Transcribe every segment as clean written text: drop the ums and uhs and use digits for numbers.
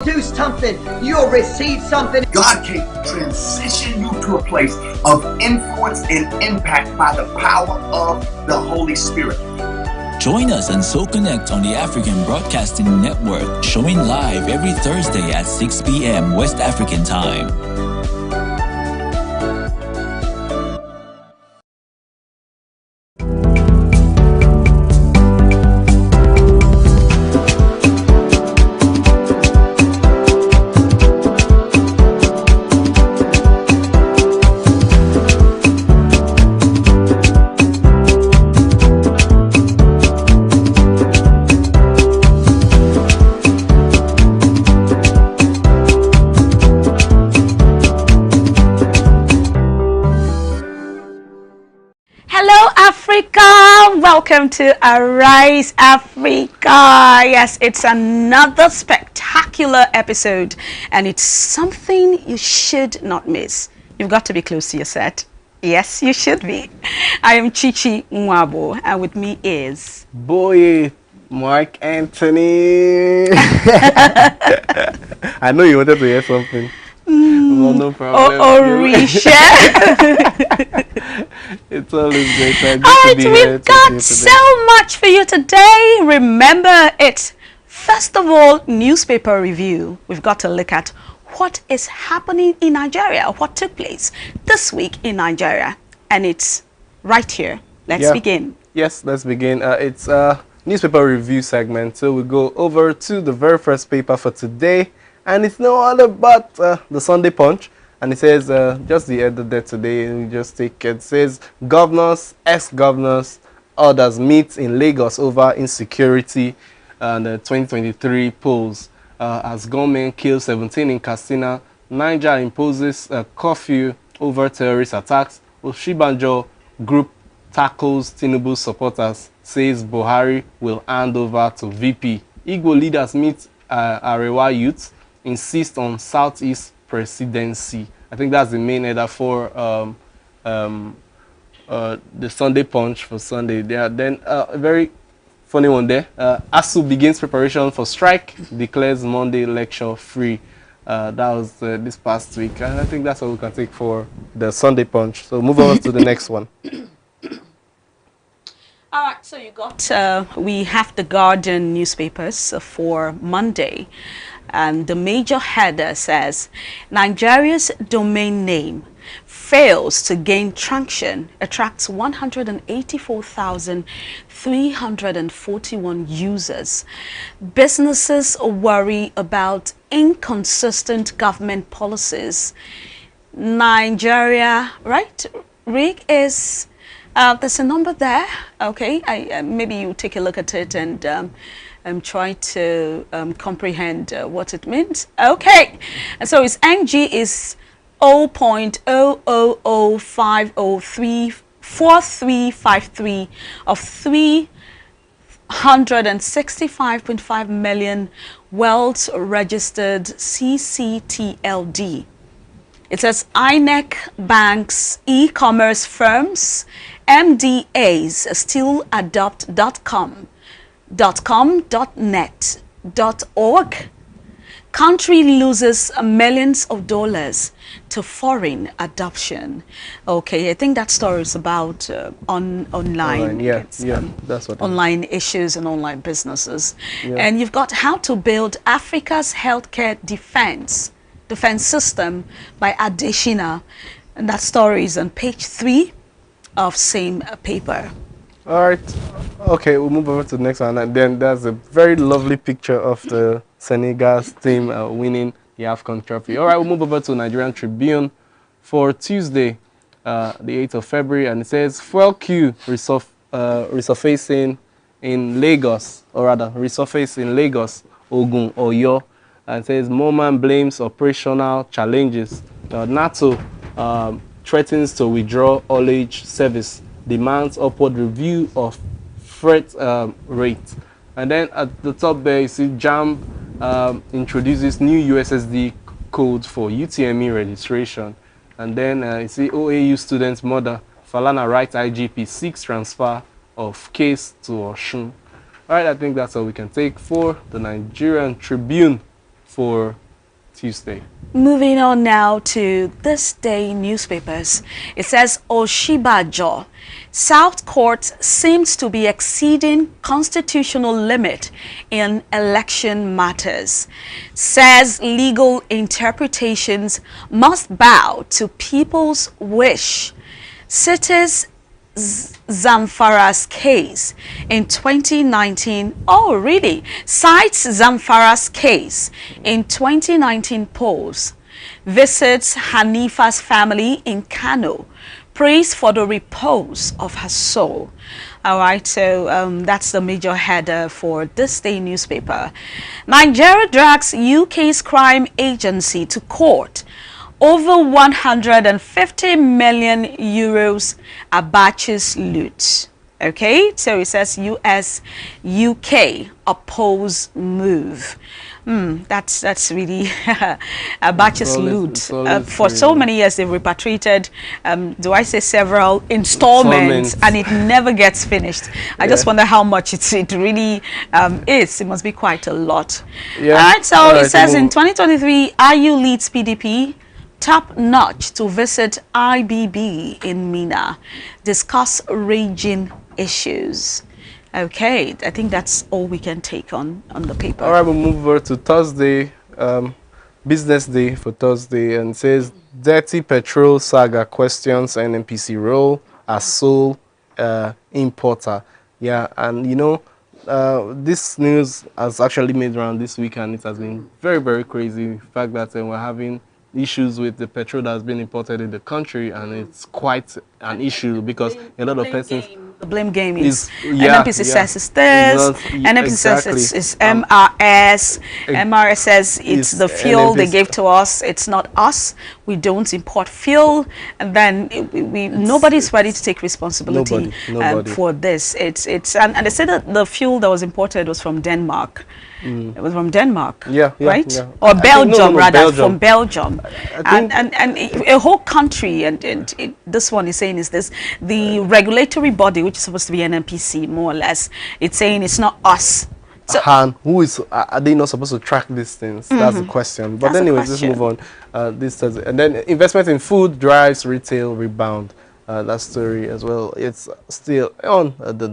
do something, you'll receive something. God can transition you to a place of influence and impact by the power of the Holy Spirit. Join us and so connect on the African Broadcasting Network, showing live every Thursday at 6 p.m. West African time. Welcome to Arise Africa. Yes, it's another spectacular episode, and it's something you should not miss. You've got to be close to your set. Yes, you should be. I am Chichi Mwabo, and with me is Boy Mark Anthony. I know you wanted to hear something. Well, no problem. Orisha. It's always great. Alright, we've got so much for you today. Remember, it's first of all newspaper review. We've got to look at what is happening in Nigeria, what took place this week in Nigeria, and it's right here. Let's begin. Yes, let's begin. It's a newspaper review segment, so we go over to the very first paper for today. And it's no other but the Sunday Punch. And it says, just the header there today, and we just take it. It says, governors, ex-governors, others meet in Lagos over insecurity and the 2023 polls. As gunmen kill 17 in Katsina, Niger imposes a curfew over terrorist attacks. Oshibanjo group tackles Tinubu supporters, says Buhari will hand over to VP. Igbo leaders meet Arewa youths, insist on Southeast presidency. I think that's the main header for the Sunday Punch for Sunday. Then a very funny one there. ASU begins preparation for strike, declares Monday lecture free. That was this past week. And I think that's all we can take for the Sunday Punch. So move on to the next one. All right, so you got, we have the Guardian newspapers for Monday. And the major header says, Nigeria's domain name fails to gain traction, attracts 184,341 users. Businesses worry about inconsistent government policies. Nigeria, right? Rick is, there's a number there. Okay, maybe you take a look at it and try to comprehend what it means. Okay, and so its NG is 0.00050434353 of 365.5 million wealth registered CCTLD. It says INEC banks, e-commerce firms, MDAs still adopt .com, .net, .org. Country loses millions of dollars to foreign adoption. Okay, I think that story is about online. That's what online issues and online businesses. Yeah. And you've got how to build Africa's healthcare defense system by Adeshina, and that story is on page 3 of same paper. All right. Okay, we'll move over to the next one. And then there's a very lovely picture of the Senegal's team winning the AFCON trophy. All right, we'll move over to Nigerian Tribune for Tuesday, the 8th of February. And it says, fuel queue resurfacing in Lagos, or rather, resurface in Lagos, Ogun, Oyo. And it says, Moman blames operational challenges. NATO threatens to withdraw haulage service, demands upward review of freight rate. And then at the top there, you see JAMB introduces new USSD code for UTME registration. And then you see OAU student's mother, Falana writes IGP seeks transfer of case to Oshun. All right, I think that's all we can take for the Nigerian Tribune for Tuesday. Moving on now to this day newspapers. It says Oshibajo. South Court seems to be exceeding constitutional limit in election matters. Says legal interpretations must bow to people's wish. Cites Zamfara's case in 2019. Oh, really? Cites Zamfara's case in 2019 polls. Visits Hanifa's family in Kano. Prays for the repose of her soul. All right, so that's the major header for this day newspaper. Nigeria drags UK's crime agency to court. Over 150 million euros Abacha's loot. Okay, so it says US, UK oppose move. That's really Abacha's loot. For so many years, they've repatriated, do I say several installments, and it never gets finished. I just wonder how much it really is. It must be quite a lot. Yeah. All right, so it says in 2023, IU leads PDP. Top notch to visit IBB in Mina. Discuss raging issues. Okay, I think that's all we can take on the paper. All right, we'll move over to Thursday, business day for Thursday, and it says dirty petrol saga questions NNPC role as sole importer. Yeah, and you know, this news has actually made around this week, and it has been very, very crazy. The fact that we're having issues with the petrol that's been imported in the country, and it's quite an issue because a lot of persons... The blame game is NNPC says it's this, NNPC says it's MRS, MRS says it's the fuel NNPC they gave to us, it's not us, we don't import fuel, and then nobody's ready to take responsibility for this. And they said that the fuel that was imported was from Denmark. It was from Denmark, right? Or Belgium, from Belgium. And a whole country, and this one is saying is this, the regulatory body, which is supposed to be NNPC, more or less, it's saying it's not us. So, who is, are they not supposed to track these things? That's the question. But anyways, let's move on. And then investment in food drives retail rebound. That story as well. It's still on the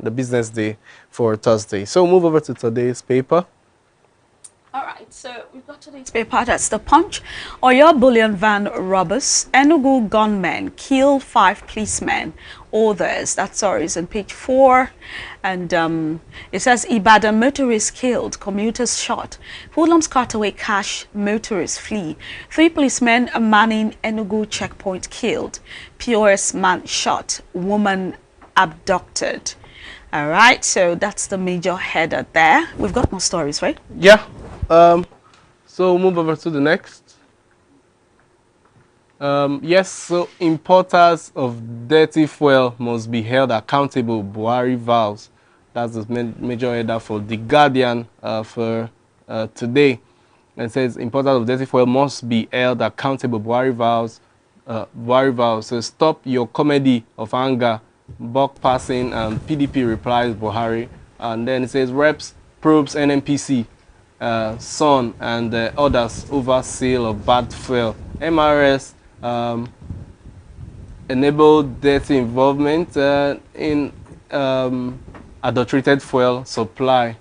business day for Thursday. So move over to today's paper. All right, so we've got today's paper. That's the Punch. Oyo bullion van robbers. Enugu gunmen kill 5 policemen. Others. That story is on page 4. And it says Ibadan motorist killed, commuters shot. Hoodlums cut away cash, motorists flee. 3 policemen manning Enugu checkpoint killed. POS man shot, woman abducted. All right, so that's the major header there. We've got more stories, right? Yeah. So move over to the next. Yes, so importers of dirty fuel must be held accountable, Buhari vows. That's the major header for The Guardian for today. It says importers of dirty fuel must be held accountable, Buhari vows. So stop your comedy of anger, buck passing, and PDP replies Buhari. And then it says reps probes NNPC, Son and others over sale of bad fuel. MRS enabled dirty involvement in adulterated fuel supply.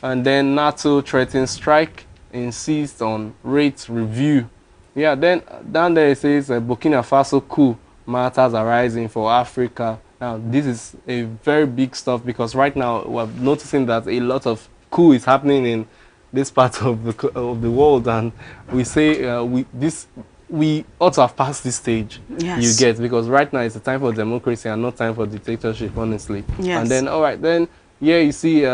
And then NATO threatens strike, insists on rate review. Yeah, then down there it says Burkina Faso coup matters arising for Africa. Now this is a very big stuff because right now we're noticing that a lot of coup is happening in this part of the world, and we say we ought to have passed this stage. Yes. You get, because right now it's a time for democracy and not time for dictatorship, honestly. Yes. And then all right, then you see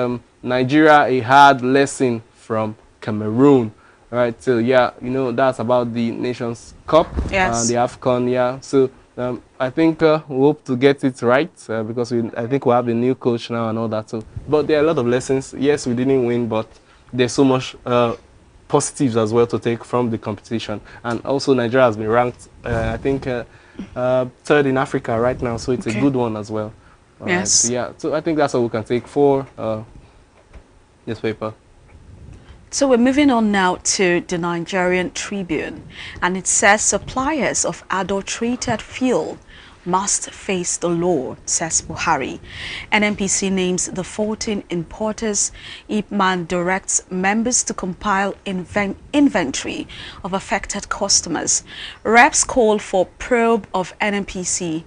Nigeria, a hard lesson from Cameroon. All right, so you know, that's about the Nations Cup, the AFCON. So I think we hope to get it right because I think we have a new coach now and all that. So, but there are a lot of lessons. Yes, we didn't win, but there's so much positives as well to take from the competition. And also Nigeria has been ranked, I think, 3rd in Africa right now. So it's a good one as well. Yes. Right. So I think that's all we can take for this paper. So we're moving on now to the Nigerian Tribune, and it says suppliers of adulterated fuel must face the law, says Buhari. NNPC names the 14 importers. Ipman directs members to compile inventory of affected customers. Reps call for probe of NNPC,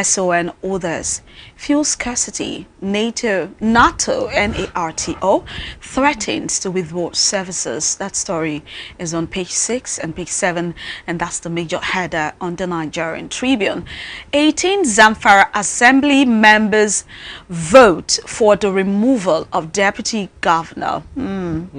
SON others. Fuel scarcity, NATO, NARTO, threatens to withdraw services. That story is on page 6 and page 7, and that's the major header on the Nigerian Tribune. 18 Zamfara Assembly members vote for the removal of Deputy Governor.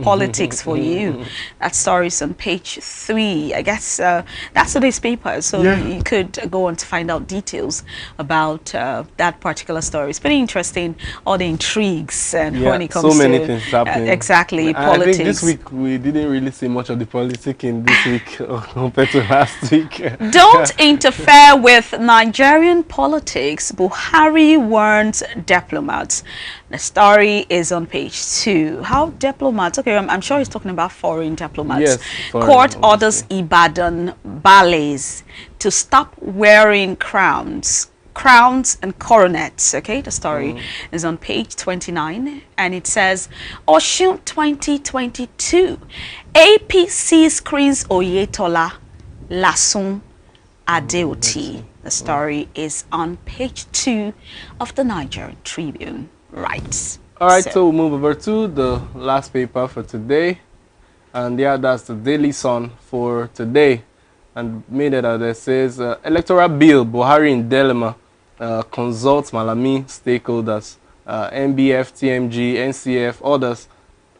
Politics for you. That story is on page 3. I guess that's today's paper, so you could go on to find out details about that particular story. It's pretty interesting, all the intrigues and when it comes so many to things happening. Exactly, politics. I think this week we didn't really see much of the politics in this week compared to last week. Don't interfere with Nigerian politics, Buhari warns diplomats. The story is on page 2. How diplomats, okay, I'm sure he's talking about foreign diplomats. Yes, foreign, Court obviously. orders Ibadan ballets to stop wearing crowns and coronets. Okay, the story is on page 29, and it says Oshun 2022 APC screens Oyetola Lasun Adeoti. The story is on page 2 of the Nigerian Tribune. Right. All right, so we'll move over to the last paper for today, and that's the Daily Sun for today. And made it out there says electoral bill Buhari in dilemma. Consult Malami stakeholders, MBF, TMG, NCF, others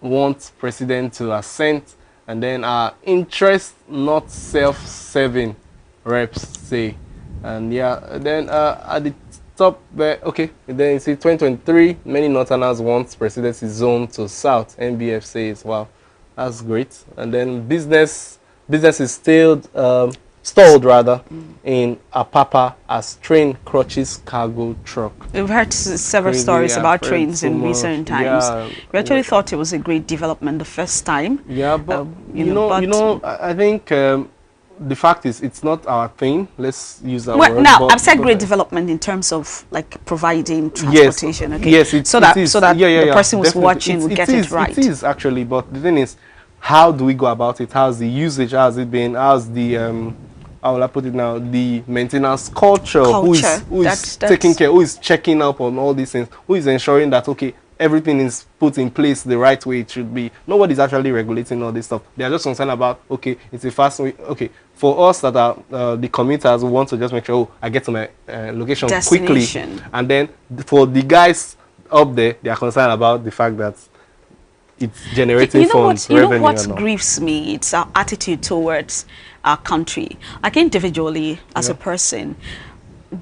want president to assent, and then interest not self-serving, reps say. And then at the top there, okay, then you see 2023, many Northerners want presidency zone to South, MBF says. Wow, that's great. And then business is still stalled rather in Apapa as train crutches cargo truck. We've heard several stories about trains in recent times. We actually thought it was a great development the first time. Yeah, but I think the fact is it's not our thing. Let's use that word. Now I've said great development in terms of like providing transportation. Yes, okay? yes, so that the person who's watching will get it right. It is actually, but the thing is, how do we go about it? How's the usage? How's it been? How's the how will I put it now? The maintenance culture. Who is taking care? Who is checking up on all these things? Who is ensuring that everything is put in place the right way it should be? Nobody's actually regulating all this stuff. They are just concerned about it's a fast way. Okay, for us that are the commuters who want to just make sure I get to my location quickly, and then for the guys up there, they are concerned about the fact that it's generating funds. You know what grieves me? It's our attitude towards our country. Like individually, as a person,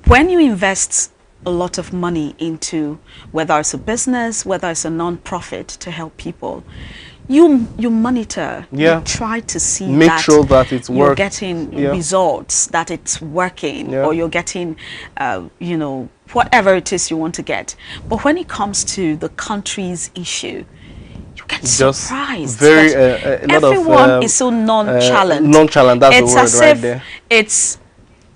when you invest a lot of money into whether it's a business, whether it's a non-profit to help people, you monitor, you try to see make sure that it's you're getting results, that it's working, or you're getting, whatever it is you want to get. But when it comes to the country's issue, get surprised. Everyone is so nonchalant. Nonchalant, that's the word as right if there. It's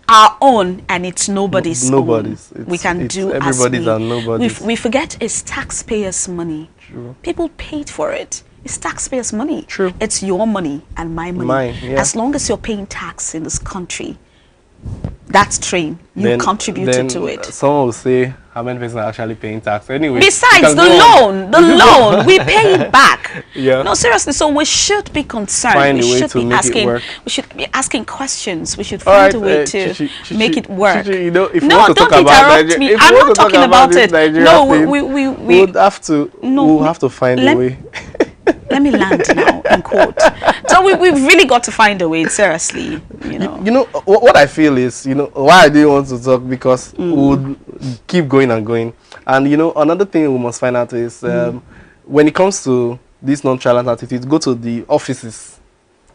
our own and it's nobody's own. We can do everybody's and nobody's. We forget it's taxpayers' money. True. People paid for it. It's taxpayers' money. True. It's your money and my money. Mine, as long as you're paying tax in this country, that's train. You contributed to it. Someone will say, how many people are actually paying tax? Anyway. Besides the loan, we pay it back. Yeah. No, seriously. So we should be concerned. Find a way to make it work. We should be asking questions. We should find a way to make it work. If no, don't interrupt me. I'm not talking about it. No, we would have to. No, we'll have to find a way. Let me land now and quote. So we've really got to find a way, seriously. You know what I feel is, why I didn't want to talk, because we would keep going and going. And another thing we must find out is when it comes to this nonchalant attitude, go to the offices.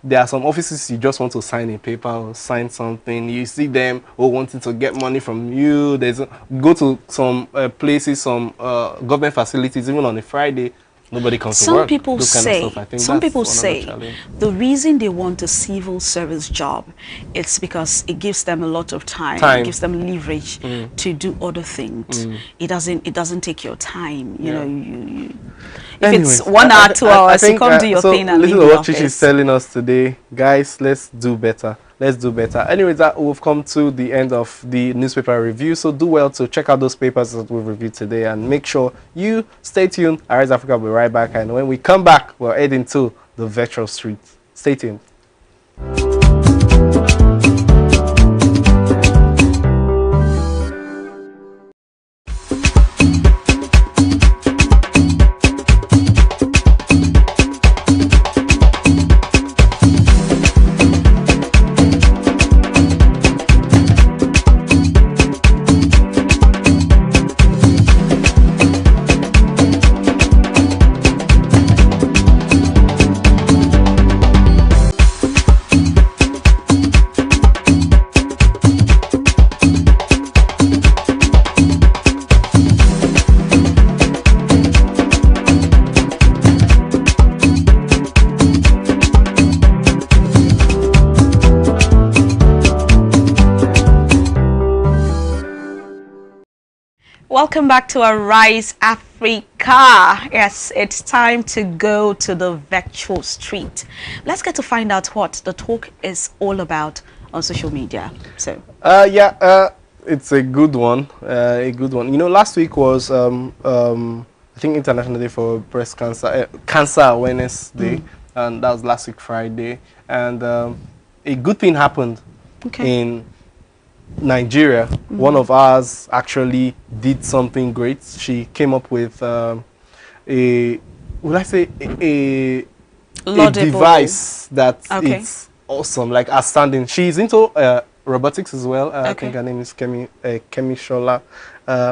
There are some offices you just want to sign a paper or sign something. You see them wanting to get money from you. Go to some places, some government facilities, even on a Friday. Nobody comes to Some work. people Those kind of say, stuff. I think some that's people one of the say challenge. the reason they want a civil service job, it's because it gives them a lot of time. It gives them leverage to do other things. It doesn't take your time. You know, if Anyways, it's 1 hour, 2 hours, you come do your so thing and leave listen the to what Chichi is office. telling us today. Guys, let's do better. Let's do better. Anyways, we've come to the end of the newspaper review. So do well to check out those papers that we've reviewed today and make sure you stay tuned. Arise Africa will be right back. And when we come back, we're heading to the virtual street. Stay tuned. Welcome back to Arise Africa. Yes, it's time to go to the virtual street. Let's get to find out what the talk is all about on social media. So, it's a good one. A good one. You know, last week was I think International Day for Breast Cancer, Cancer Awareness Day, and that was last week Friday. And a good thing happened in Nigeria. One of ours actually did something great. She came up with a device that it's awesome, like outstanding. She's into robotics as well. I think her name is Kemi Shola.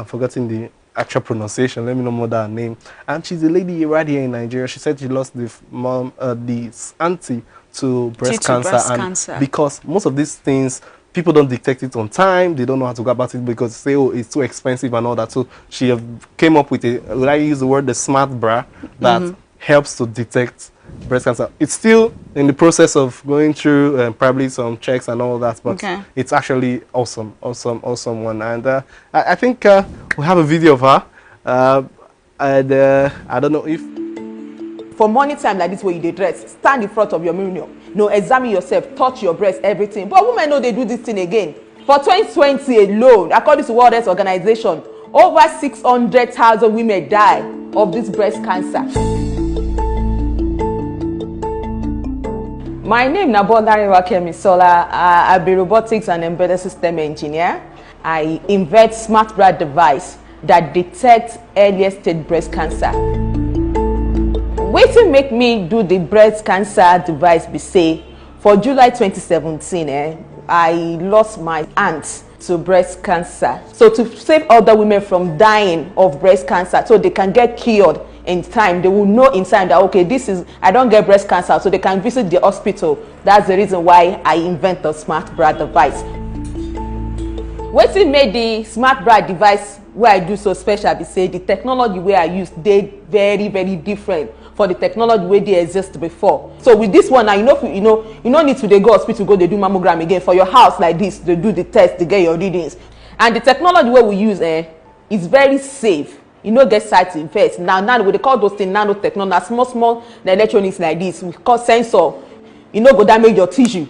Forgetting the actual pronunciation. Let me know more than her name. And she's a lady right here in Nigeria. She said she lost the mom, the auntie to breast cancer. Because most of these things, people don't detect it on time. They don't know how to go about it because they say, oh, it's too expensive and all that. So she came up with would I use the word, the smart bra that helps to detect breast cancer. It's still in the process of going through probably some checks and all that, but it's actually awesome one. And I think we have a video of her. I don't know if for morning time like this, where you dey dress, stand in front of your mirror, no, examine yourself, touch your breast, everything. But women know they do this thing again. For 2020 alone, according to World Health Organization, over 600,000 women die of this breast cancer. My name is Nabondarewa Kemisola. I'm a robotics and embedded system engineer. I invent smart bra device that detects earlier stage breast cancer. Wetin make me do the breast cancer device be say, for July 2017, I lost my aunt to breast cancer. So to save other women from dying of breast cancer, so they can get cured in time, they will know in time that, okay, I don't get breast cancer, so they can visit the hospital. That's the reason why I invent the smart bra device. Wetin made the smart bra device where I do so special be say the technology where I use they very, very different for the technology where they exist before. So with this one now, you don't need to go hospital go they do mammogram again. For your house like this, they do the test, they get your readings. And the technology where we use is very safe. You know, get side effects. Now we call those things nanotechnology, small the electronics like this. We call sensor. You know, go damage your tissue.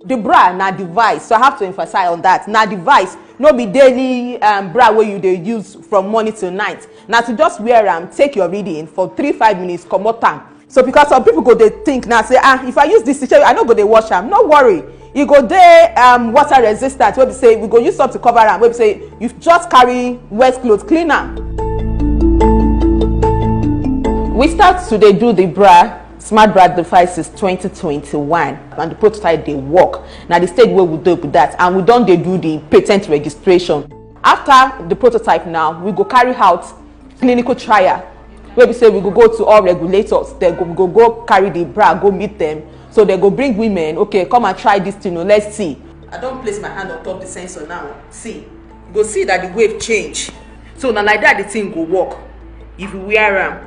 The bra na device, so I have to emphasize on that. Na device, no be daily bra where you dey use from morning till night. Now to just wear take your reading for 3-5 minutes, comot time. So because some people go they think now say if I use this teacher, I no go they wash am. No worry, you go there water resistant. Where we say we go use something to cover am. Where we say you just carry wet clothes, clean am. We start to do the bra. Smart bra devices 2021 and the prototype they work. Now the stage where we do with that, and we don't do the patent registration. After the prototype now, we go carry out clinical trial where we say we go to all regulators. They go carry the bra, go meet them. So they go bring women, okay, come and try this thing, let's see. I don't place my hand on top the sensor now. See, you go see that the wave change. So now like that the thing go work. If you wear them.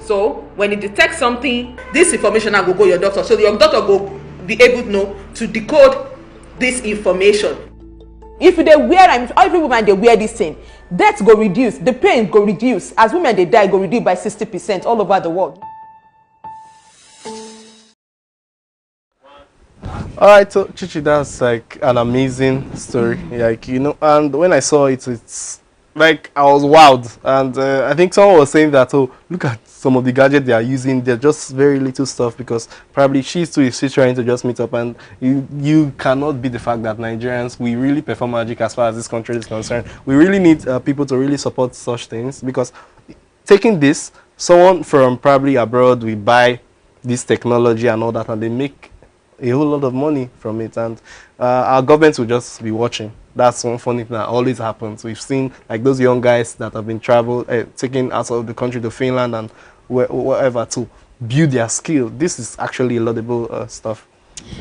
So when it detects something, this information will go your doctor. So your doctor will be able to know to decode this information. If they wear, every woman they wear this thing, death go reduce, the pain go reduce. As women they die, go reduce by 60% all over the world. All right, so Chichi, that's like an amazing story. Like, you know, and when I saw it, it's like I was wowed. And I think someone was saying that, oh, look at some of the gadgets they are using. They're just very little stuff because probably she's trying to just meet up. And you cannot beat the fact that Nigerians, we really perform magic as far as this country is concerned. We really need people to really support such things, because taking this, someone from probably abroad will buy this technology and all that, and they make a whole lot of money from it, and our government will just be watching. That's one funny thing that always happens. We've seen like those young guys that have been taken out of the country to Finland and wherever to build their skill. This is actually laudable stuff.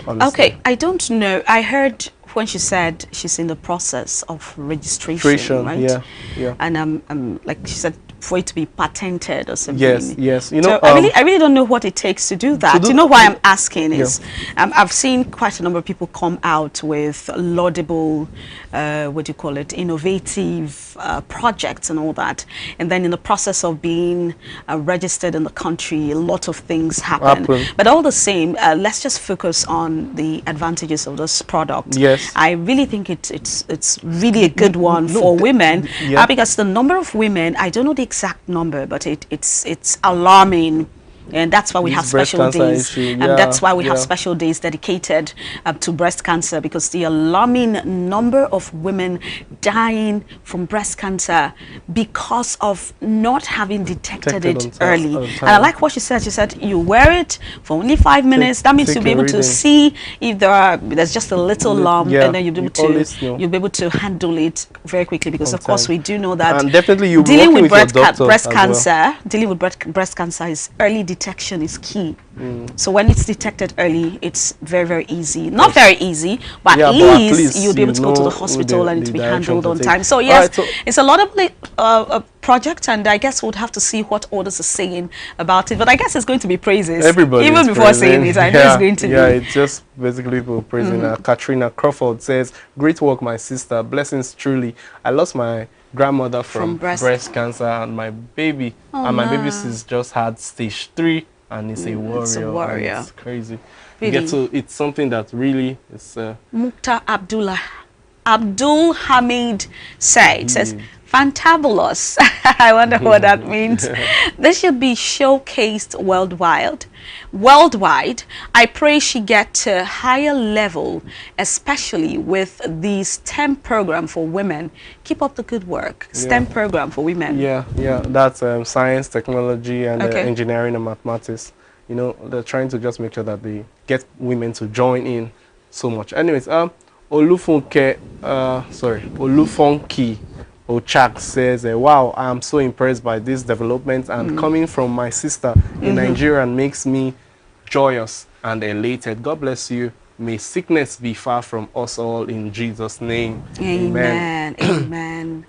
Honestly. Okay, I don't know. I heard when she said she's in the process of registration, right? Yeah, yeah. And like she said, for it to be patented or something. Yes, yes. You know, so I really don't know what it takes to do that. You know why I'm asking is, I've seen quite a number of people come out with laudable, what do you call it, innovative projects and all that. And then in the process of being registered in the country, a lot of things happen. But all the same, let's just focus on the advantages of this product. Yes. I really think it's really a good one for women, because the number of women, I don't know the exact number, but it's alarming. And that's why we have special days. And that's why we have special days dedicated to breast cancer, because the alarming number of women dying from breast cancer because of not having detected it early. And I like what she said. She said, you wear it for only 5 minutes. That means you'll be able to see if there's just a little lump, and then you'll be able to handle it very quickly, because of course we do know that and definitely you dealing with breast cancer is early detection is key. So when it's detected early, it's very, very easy. Not very easy, but at least you'll be able to go to the hospital and it'll be handled on time. So yes, it's a lot of project, and I guess we'll have to see what others are saying about it. But I guess it's going to be praises. Everybody even before praising. saying it, I know it's going to be. Yeah, it's just basically people praising. Katrina Crawford says, "Great work, my sister. Blessings truly. I lost my grandmother from breast cancer, and my baby, my baby sis just had stage 3, and it's a warrior. It's a warrior. It's crazy. Really? You get to, it's something that really is. Mukta Abdul Hamid says, fantabulous. I wonder what that means. This should be showcased worldwide. I pray she get to a higher level, especially with the STEM program for women. Keep up the good work. STEM program for women. Yeah, that's science, technology, and engineering and mathematics. You know, they're trying to just make sure that they get women to join in so much. Anyways, Olufunke Ochak says, wow, I'm so impressed by this development, and coming from my sister in Nigeria makes me joyous and elated. God bless you. May sickness be far from us all in Jesus' name. Amen. Amen.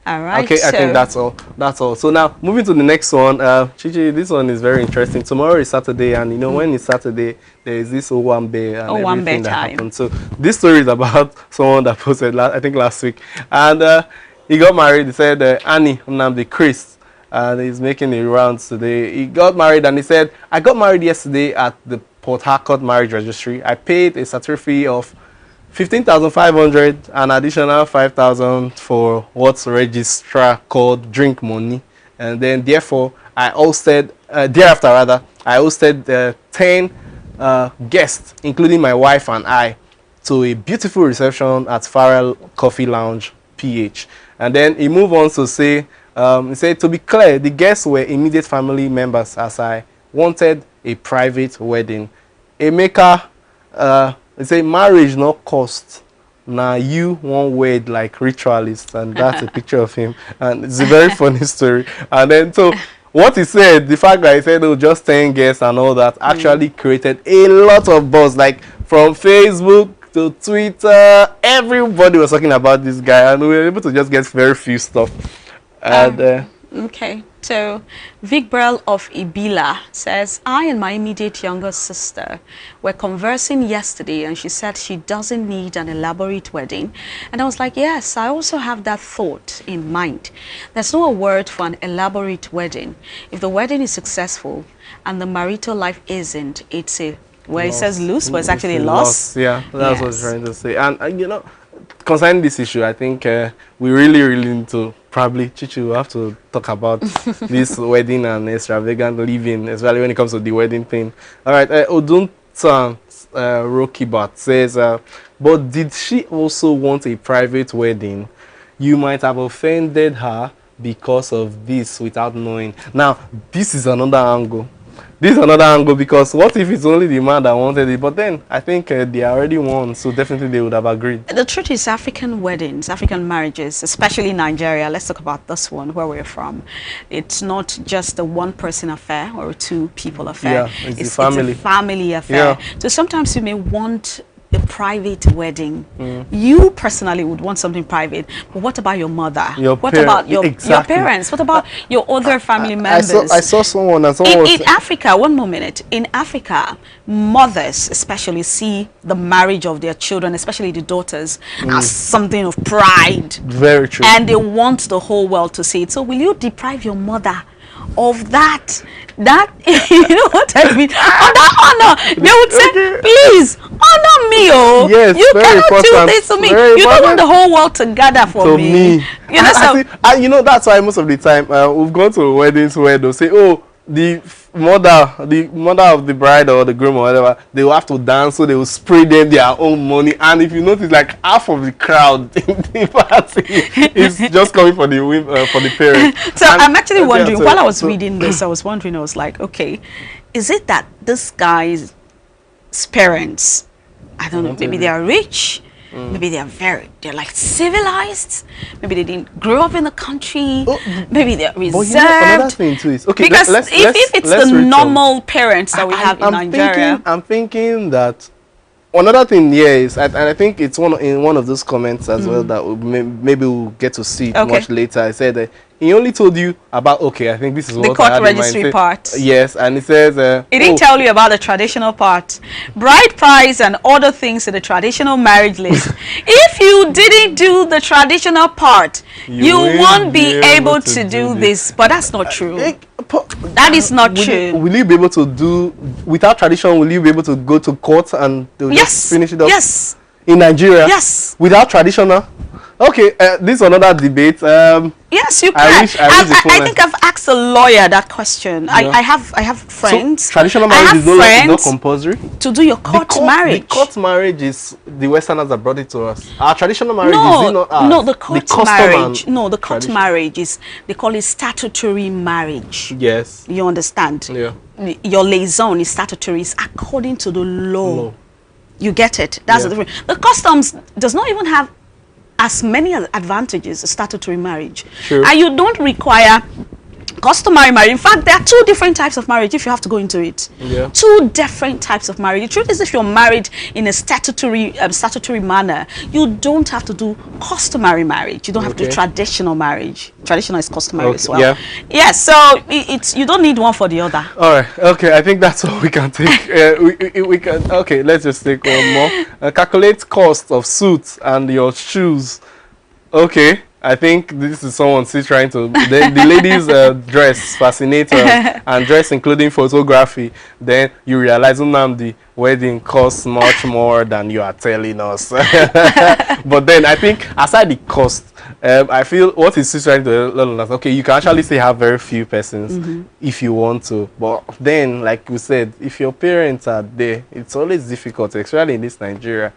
All right. Okay, I think that's all. So now, moving to the next one. Chichi, this one is very interesting. Tomorrow is Saturday, and you know, when it's Saturday, there is this Owambe and everything that happened. So this story is about someone that posted, I think last week. And he got married. He said, Annie Nnamdi Chris, and he's making the rounds today. He got married, and he said, I got married yesterday at the Port Harcourt marriage registry. I paid a certificate fee of 15,500, an additional 5,000 for what's registrar called drink money, and then therefore I hosted I hosted 10 guests, including my wife and I, to a beautiful reception at Farrell Coffee Lounge, PH. And then he moved on to say, he said, to be clear, the guests were immediate family members, as I wanted a private wedding. Emeka, he said, marriage no cost. Now you won't wed like ritualist, and that's a picture of him. And it's a very funny story. And then so what he said, the fact that he said, oh, just 10 guests and all that, actually created a lot of buzz, like from Facebook to Twitter. Everybody was talking about this guy, and we were able to just get very few stuff. And Okay, so Vic Brell of Ibila says, I and my immediate younger sister were conversing yesterday and she said she doesn't need an elaborate wedding. And I was like, yes, I also have that thought in mind. There's no word for an elaborate wedding. If the wedding is successful and the marital life isn't, it's a, where it says loose, but it's actually a loss. Yeah, that's what I'm trying to say. And you know, concerning this issue, I think we really need to probably, Chichi, will have to talk about this wedding and extravagant living, especially when it comes to the wedding thing. All right, Oduntan Rokibat says, but did she also want a private wedding? You might have offended her because of this without knowing. Now, this is another angle. This is another angle, because what if it's only the man that wanted it? But then I think they already won, so definitely they would have agreed. The truth is, African weddings, African marriages, especially in Nigeria, let's talk about this one, where we're from. It's not just a one-person affair or a two-people affair. Yeah, it's a family. It's a family affair. Yeah. So sometimes you may want a private wedding. You personally would want something private, but what about your mother? What about your parents? What about your other family members? I saw someone, and someone in Africa, one more minute. In Africa, mothers especially see the marriage of their children, especially the daughters, as something of pride. Very true. And they want the whole world to see it. So will you deprive your mother of that? You know what I mean? Honor. They would say, please honor me. Oh, yes, you cannot important. do this to me. Very You don't want important. the whole world to gather for me. You know, so you know, that's why most of the time we've gone to weddings where they'll say, oh, the mother of the bride or the groom or whatever, they will have to dance, so they will spray them their own money. And if you notice, like half of the crowd in the party is just coming for the parents. So and I'm actually wondering, while I was reading this, I was like, okay, is it that this guy's parents, I don't know, maybe they are rich, maybe they're like civilized, maybe they didn't grow up in the country, maybe they're reserved. But you know, another thing too is, okay, because if it's the normal parents that we have in Nigeria, I'm thinking that another thing here is, and I think it's in one of those comments as well that maybe we'll get to see it much later. I said that he only told you about, okay, I think this is what the court registry part. Yes, and he says he didn't tell you about the traditional part, bride price and other things in the traditional marriage list. If you didn't do the traditional part, you won't be able to do this. But that's not true. That is not true. Will you be able to do without tradition? Will you be able to go to court and they'll just finish it up? Yes. In Nigeria? Yes. Without traditional? Okay, this is another debate. Yes, you can. I think I've asked a lawyer that question. Yeah. I have friends. So, traditional marriage is not compulsory to do your court marriage. The court marriage is the Westerners that brought it to us. Our traditional marriage is not ours. No, the court marriage. No, the court marriage is, they call it statutory marriage. Yes. You understand? Yeah. Your liaison is statutory. It's according to the law. You get it? That's the difference. The customs does not even have as many advantages as statutory marriage. True. And you don't require customary marriage. In fact, there are two different types of marriage if you have to go into it. Yeah. Two different types of marriage. The truth is, if you're married in a statutory manner, you don't have to do customary marriage. You don't have to do traditional marriage. Traditional is customary as well. Yeah, so you don't need one for the other. All right. Okay, I think that's all we can take. we can. Okay, let's just take one more. Calculate cost of suits and your shoes. Okay. I think this is someone still trying to. The ladies dress fascinator and dress including photography. Then you realize the wedding costs much more than you are telling us. But then I think aside the cost, I feel what is still trying to learn us. Okay, you can actually still have very few persons if you want to. But then, like we said, if your parents are there, it's always difficult, especially in this Nigeria.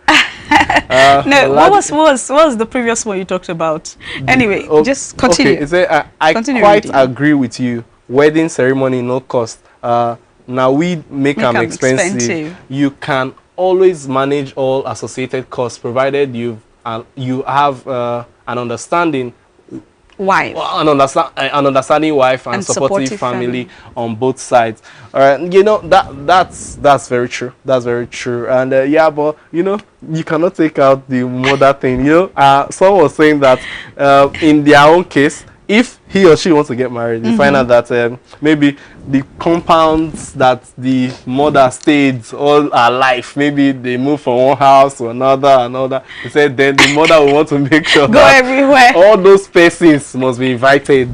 No, what was the previous one you talked about? Anyway, just continue. Okay, I quite agree with you. Wedding ceremony, no cost. Now we make them expensive. You can always manage all associated costs, provided you have an understanding wife, an understanding wife and supportive family on both sides. You know, that's very true. That's very true. And yeah, but you know, you cannot take out the mother thing. You know, someone was saying that in their own case, if he or she wants to get married, you find out that maybe the compounds that the mother stayed all her life, maybe they move from one house to another. He said then the mother will want to make sure Go that everywhere. all those persons must be invited.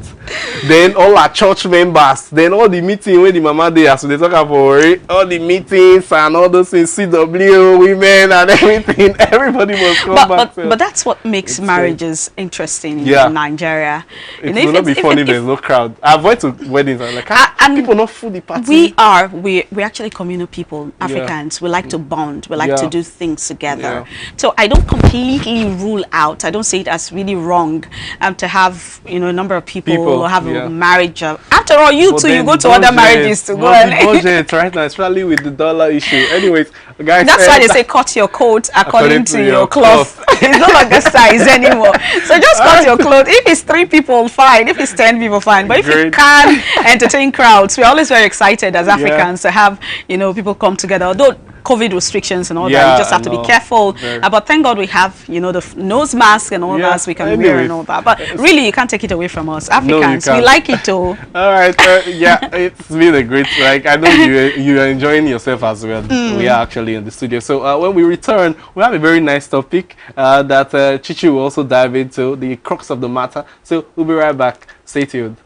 Then all our church members, then all the meeting when the mama dey, so they talk about all the meetings and all those things, CW, women and everything. Everybody must come back. But that's what makes marriages interesting Yeah. in Nigeria. It will not be funny if there's no crowd. I avoid to weddings. I'm like, people not full the party. We're actually communal people, Africans. We like to bond. We like Yeah. to do things together. Yeah. So I don't completely rule out. I don't say it as really wrong to have a number of people or have a marriage. After all, you But too, you then go the to other budget, marriages to go but and the budget right now, especially with the dollar issue. Anyways, guys. that's why they say cut your coat according to your cloth. It's no longer size anymore. So just cut your clothes. If it's 3 people, fine. If it's 10 people, fine. But if you can entertain crowds, we're always very excited as Africans to have people come together. Although COVID restrictions and all that, you just have to be careful. But thank God we have the nose mask and all that we can wear and all that. But really, you can't take it away from us Africans. We like it too. All right, it's been a great. I know you are enjoying yourself as well. We are actually in the studio. So when we return, we have a very nice topic that Chichi will also dive into, the crux of the matter. So we'll be right back. Stay tuned.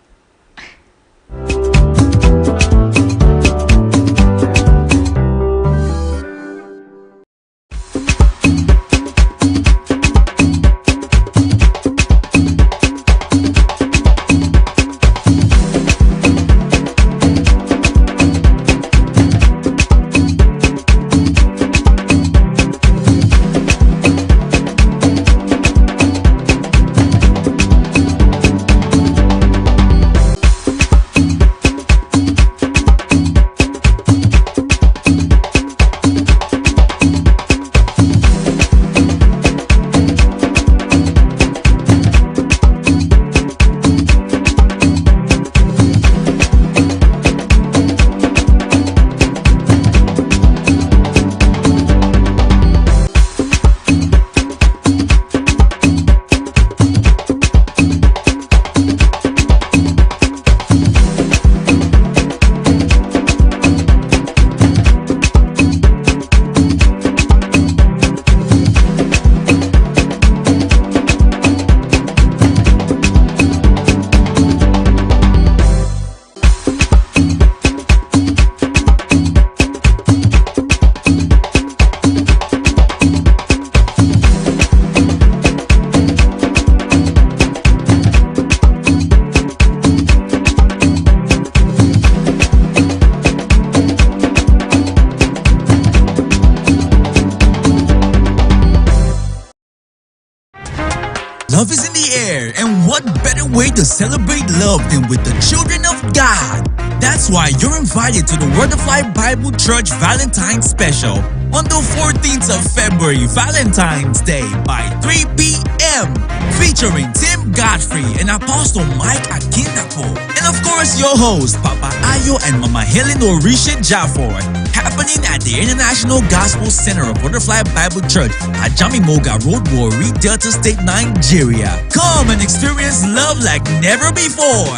Love is in the air, and what better way to celebrate love than with the children of God? That's why you're invited to the Word of Life Bible Church Valentine's Special on the 14th of February, Valentine's Day by 3 p.m. featuring Tim Godfrey and Apostle Mike Akindapo. And of course, your host, Papa Ayo and Mama Helen Orisha Jaffor. Happening at the International Gospel Center of Butterfly Bible Church at Jamimoga Road, Warri, Delta State, Nigeria. Come and experience love like never before.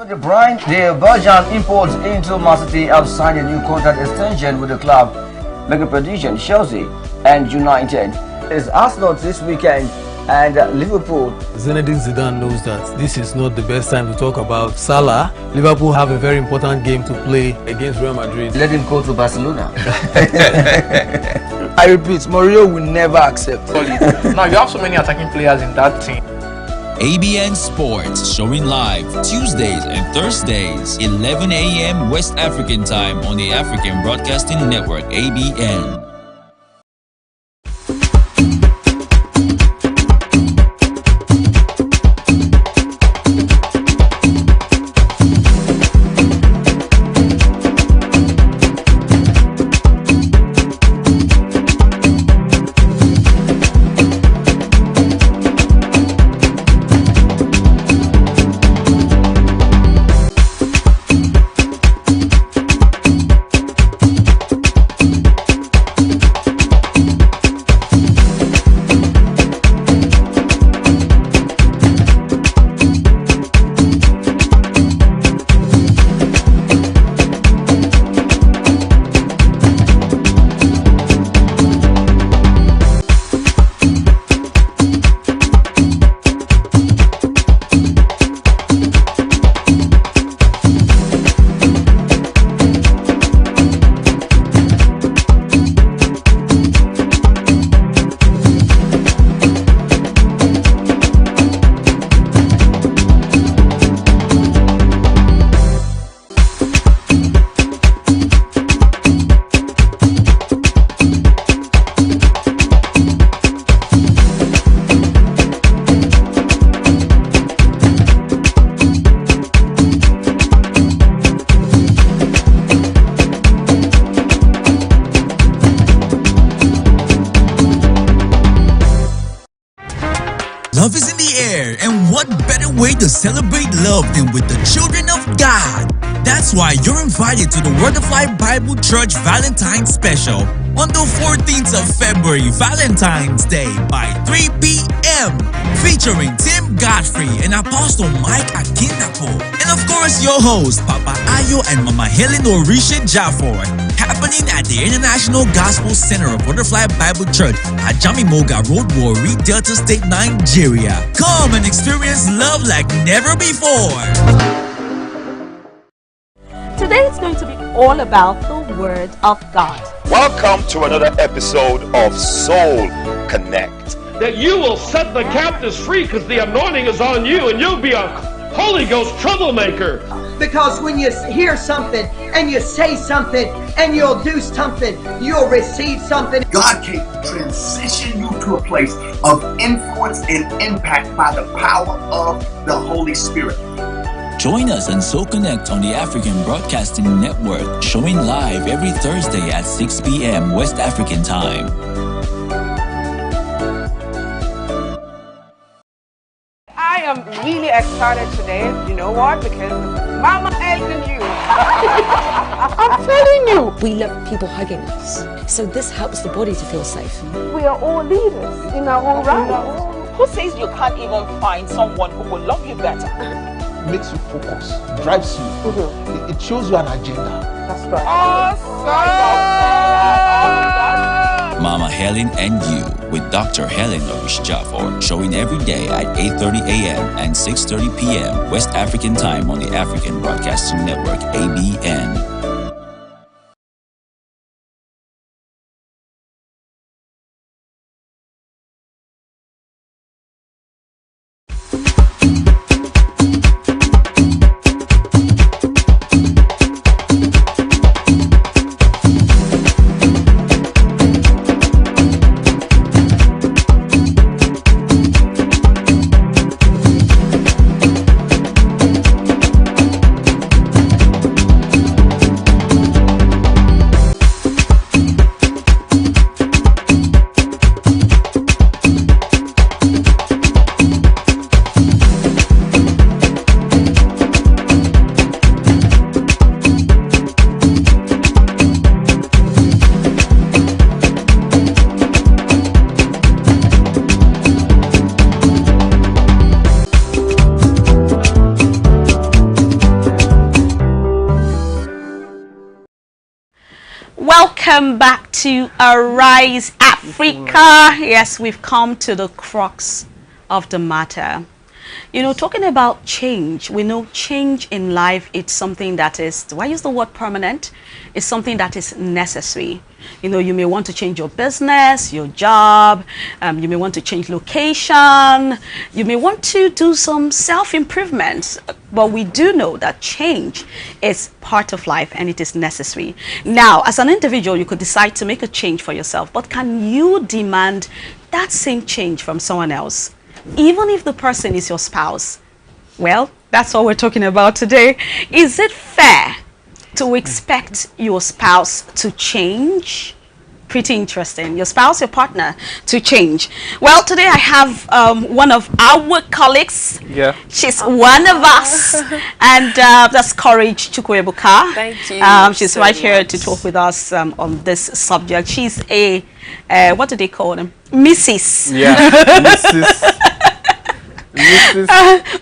The Brian, the Belgian imports into Man City have signed a new contract extension with the club, making prediction Chelsea and United. It's Arsenal this weekend and Liverpool. Zinedine Zidane knows that this is not the best time to talk about Salah. Liverpool have a very important game to play against Real Madrid. Let him go to Barcelona. I repeat, Mourinho will never accept. Now you have so many attacking players in that team. ABN Sports, showing live Tuesdays and Thursdays, 11 a.m. West African time on the African Broadcasting Network, ABN. air, and what better way to celebrate love than with the children of God? That's why you're invited to the Word of Life Bible Church Valentine's Special on the 14th of February, Valentine's Day, by 3 p.m. featuring Tim Godfrey and Apostle Mike Akintapo. And of course, your host, Papa Ayo and Mama Helen Orisha Jaffor. Happening at the International Gospel Center of Butterfly Bible Church at Jamimoga Road, Warri, Delta State, Nigeria. Come and experience love like never before. Today it's going to be all about the Word of God. Welcome to another episode of Soul Connect. That you will set the captives free because the anointing is on you and you'll be a Holy Ghost troublemaker. Because when you hear something and you say something and you'll do something, you'll receive something. God can transition you to a place of influence and impact by the power of the Holy Spirit. Join us and So Connect on the African Broadcasting Network, showing live every Thursday at 6 p.m. West African time. I am really excited today. You know what? Because Mama helping you. I'm telling you. We love people hugging us. So this helps the body to feel safe. We are all leaders in our own right. Who says you can't even find someone who will love you better? Makes you focus, drives you. It shows you an agenda. That's right. Awesome. Mama Helen and You with Dr. Helen Orish Jaffor, showing every day at 8:30 a.m. and 6:30 p.m. West African time on the African Broadcasting Network, ABN. Welcome back to Arise Africa. Yes, we've come to the crux of the matter. You know, talking about change, we know change in life, it's something that is, do I use the word permanent? It's something that is necessary. You know, you may want to change your business, your job, you may want to change location, you may want to do some self-improvements, but we do know that change is part of life and it is necessary. Now, as an individual, you could decide to make a change for yourself, but can you demand that same change from someone else, even if the person is your spouse? Well, that's what we're talking about today. Is it fair to expect your spouse to change? Pretty interesting. Your spouse, your partner, to change. Well, today I have one of our colleagues. Yeah. She's one of us. And that's Courage Chukwuebuka. Thank you. She's right here to talk with us on this subject. She's a, what do they call them? Mrs. Yeah, Mrs.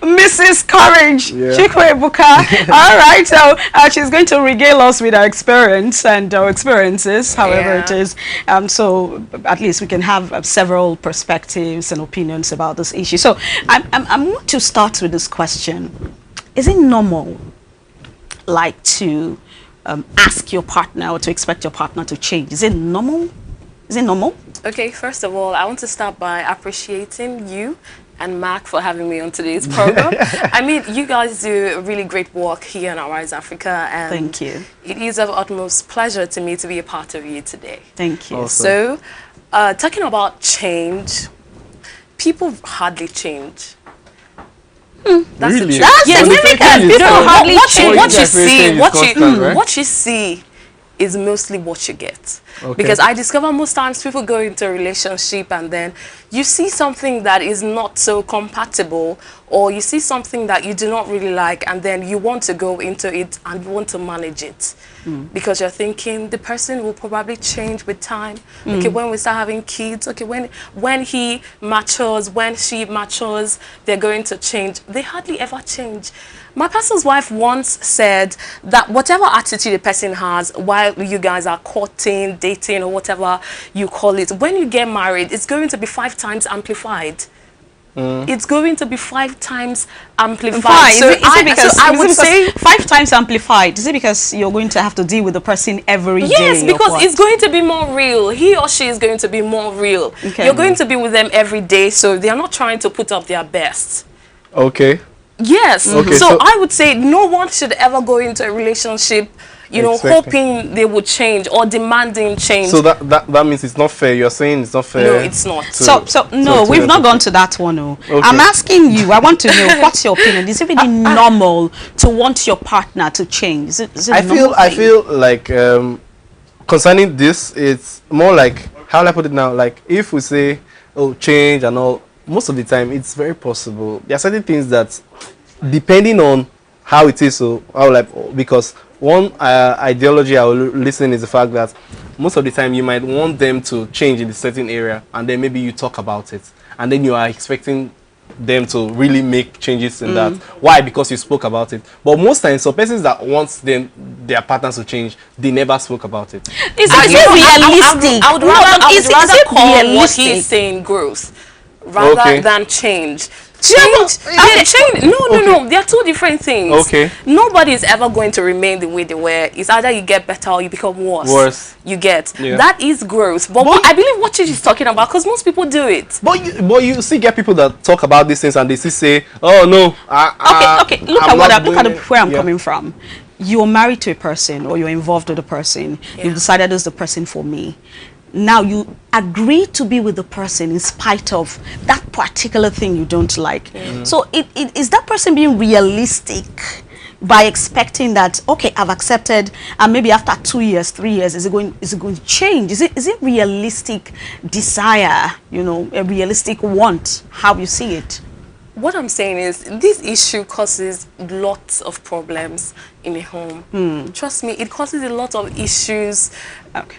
Mrs. Courage Chukwuebuka. All right, so she's going to regale us with our experience and our experiences, however it is. So at least we can have several perspectives and opinions about this issue. So I'm going to start with this question. Is it normal, like, to ask your partner or to expect your partner to change? Is it normal? Is it normal? Okay, first of all, I want to start by appreciating you and Mark for having me on today's program. I mean, you guys do really great work here in Arise Africa, and thank you. It is of utmost pleasure to me to be a part of you today. Thank you. Awesome. So, talking about change, people hardly change. That's really? the truth. Yes, People hardly change. What you see, what you see is mostly what you get. Okay. Because I discover most times people go into a relationship and then you see something that is not so compatible, or you see something that you do not really like, and then you want to go into it and you want to manage it. Because you're thinking the person will probably change with time. Okay, when we start having kids, okay, when he matures, when she matures, they're going to change. They hardly ever change. My pastor's wife once said that whatever attitude a person has while you guys are courting, dating, or whatever you call it, when you get married, it's going to be 5 times amplified. It's going to be 5 times amplified. So I would say 5 times amplified. Is it because you're going to have to deal with the person every day? Yes, because it's going to be more real. He or she is going to be more real. Okay. You're going to be with them every day, so they are not trying to put up their best. Okay. Yes. Okay, so I would say no one should ever go into a relationship, you know, hoping they would change or demanding change. So that means it's not fair. You're saying it's not fair. No, it's not. No, we've not gone to that one. No. Okay. I'm asking you. I want to know what's your opinion. Is it really normal to want your partner to change? Is it I feel like concerning this, it's more like, how will I put it now? Like if we say, oh, change and all, most of the time it's very possible. There are certain things that, depending on how it is, so how, like, because one ideology I will listen is the fact that most of the time you might want them to change in a certain area, and then maybe you talk about it, and then you are expecting them to really make changes in that. Why? Because you spoke about it. But most times, so persons that want their partners to change, they never spoke about it. Is it realistic? I would rather call what he's saying growth rather than change. Change. No. They are 2 different things. Okay. Nobody is ever going to remain the way they were. It's either you get better or you become worse. You get. Yeah. That is growth. But I believe what she's talking about, because most people do it. But you still get people that talk about these things and they still say, "Oh no." Okay. Look at where I'm coming from. You're married to a person, or you're involved with a person. You've decided this is the person for me. Now you agree to be with the person in spite of that particular thing you don't like. So is that person being realistic by expecting that, okay, I've accepted, and maybe after 2 years, 3 years, is it going to change? Is it realistic desire, you know, a realistic want, how you see it? What I'm saying is this issue causes lots of problems in a home. Trust me, it causes a lot of issues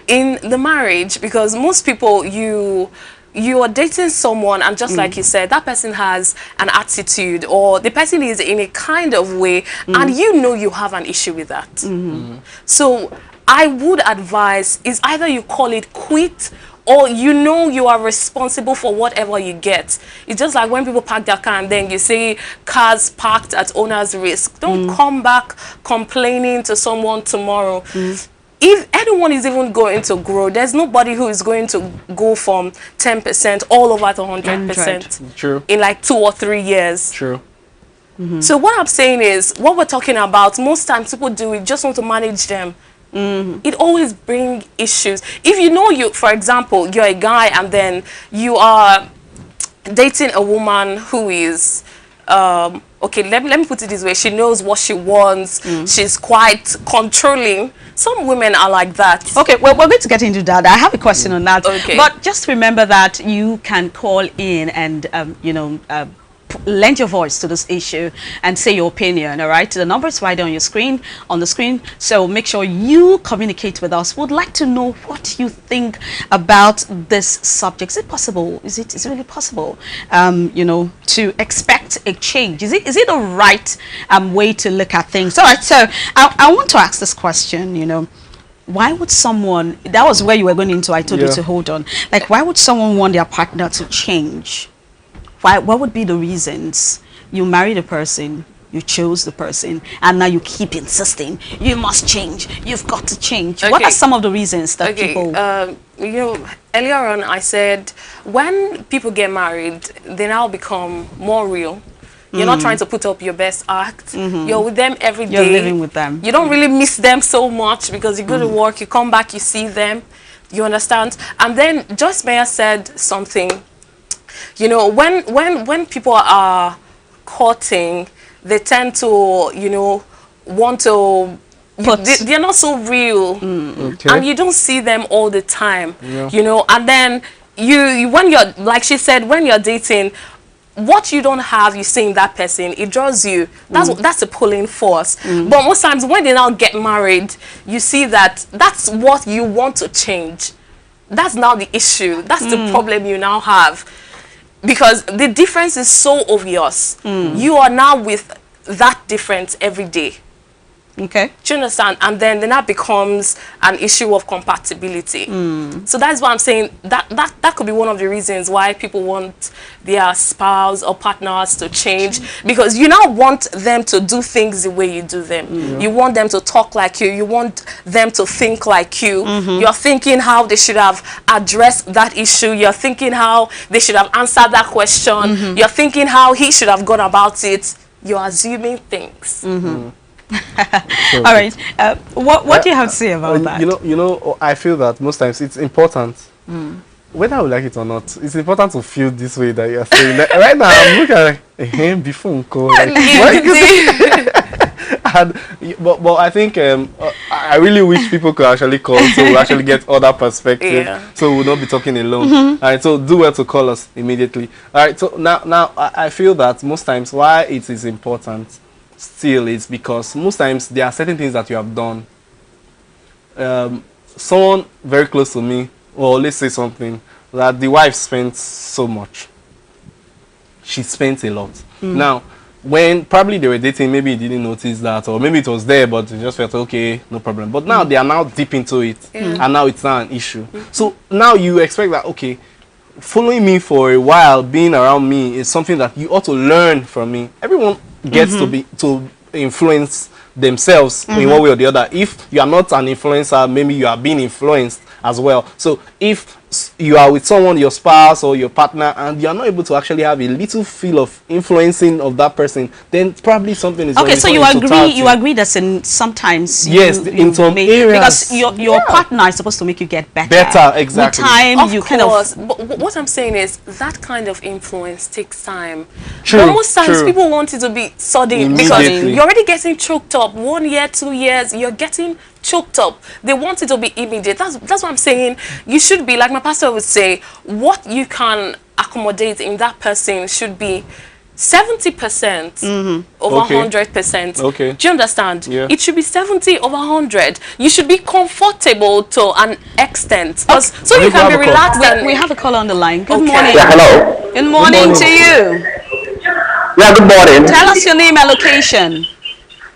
in the marriage, because most people, you are dating someone and just like you said, that person has an attitude, or the person is in a kind of way, and you know you have an issue with that. So I would advise is either you call it quit, or you know you are responsible for whatever you get. It's just like when people park their car and then you say cars parked at owner's risk. Don't come back complaining to someone tomorrow. If anyone is even going to grow, there's nobody who is going to go from 10% all over to 100%. True. In like 2 or 3 years. True. So what I'm saying is, what we're talking about, most times people do it, just want to manage them. It always brings issues. If you know, for example, you're a guy and then you are dating a woman who is okay, let me put it this way, she knows what she wants, she's quite controlling. Some women are like that. Okay, well, we're going to get into that. I have a question on that. Okay. But just remember that you can call in and you know, lend your voice to this issue and say your opinion. All right, the number is right on the screen, so make sure you communicate with us. Would like to know what you think about this subject. Is it possible? Is it really possible, you know, to expect a change? Is it the right way to look at things? All right, so I want to ask this question, you know, why would someone, that was where you were going into, I told you to hold on, like, why would someone want their partner to change? What would be the reasons? You married a person, you chose the person, and now you keep insisting you must change, you've got to change. What are some of the reasons that people... you know, earlier on I said when people get married, they now become more real. You're not trying to put up your best act. You're with them every day. You're living with them. You don't really miss them so much because you go to work, you come back, you see them. You understand? And then Joyce Meyer said something. You know, when people are courting, they tend to, you know, want to they're not so real, and you don't see them all the time. You know, and then you when you're, like she said, when you're dating, what you don't have, you see in that person, it draws you. That's a pulling force. But most times when they now get married, you see that that's what you want to change. That's now the issue. That's the problem you now have, because the difference is so obvious. You are now with that difference every day. Okay. Do you understand? And then that becomes an issue of compatibility. So that's why I'm saying that could be one of the reasons why people want their spouse or partners to change, because you now want them to do things the way you do them. You want them to talk like you. You want them to think like you. You're thinking how they should have addressed that issue. You're thinking how they should have answered that question. You're thinking how he should have gone about it. You're assuming things. All right. What do you have to say about that? You know, I feel that most times it's important, whether we like it or not. It's important to feel this way that you're saying. Like, right now, I'm looking at like, before but I think I really wish people could actually call, so we'll actually get other perspective, so we'll not be talking alone. All right, so do well to call us immediately. All right, so now I feel that most times why it is important still is because most times there are certain things that you have done. Someone very close to me, or let's say something, that the wife spent so much. She spent a lot. Now, when probably they were dating, maybe he didn't notice that, or maybe it was there, but he just felt okay, no problem. But now they are now deep into it, and now it's not an issue. So now you expect that, okay, following me for a while, being around me is something that you ought to learn from me. Everyone gets to influence themselves in one way or the other. If you are not an influencer, maybe you are being influenced as well. So if you are with someone, your spouse or your partner, and you are not able to actually have a little feel of influencing of that person, then probably something is okay. So you agree that sometimes in some areas, because your partner is supposed to make you get better. Exactly. With time, of you course. kind of. But what I'm saying is that kind of influence takes time. True. But most times people want it to be sudden, because you're already getting choked up. 1 year, 2 years, you're getting choked up. They want it to be immediate. That's what I'm saying. You should be, like my pastor would say, what you can accommodate in that person should be 70% over 100%. Okay. Do you understand? Yeah. It should be 70 over 100. You should be comfortable to an extent. So you can be relaxed. We have a caller on the line. Good morning. Yeah, hello. Good morning to you. Yeah, good morning. Tell us your name and location.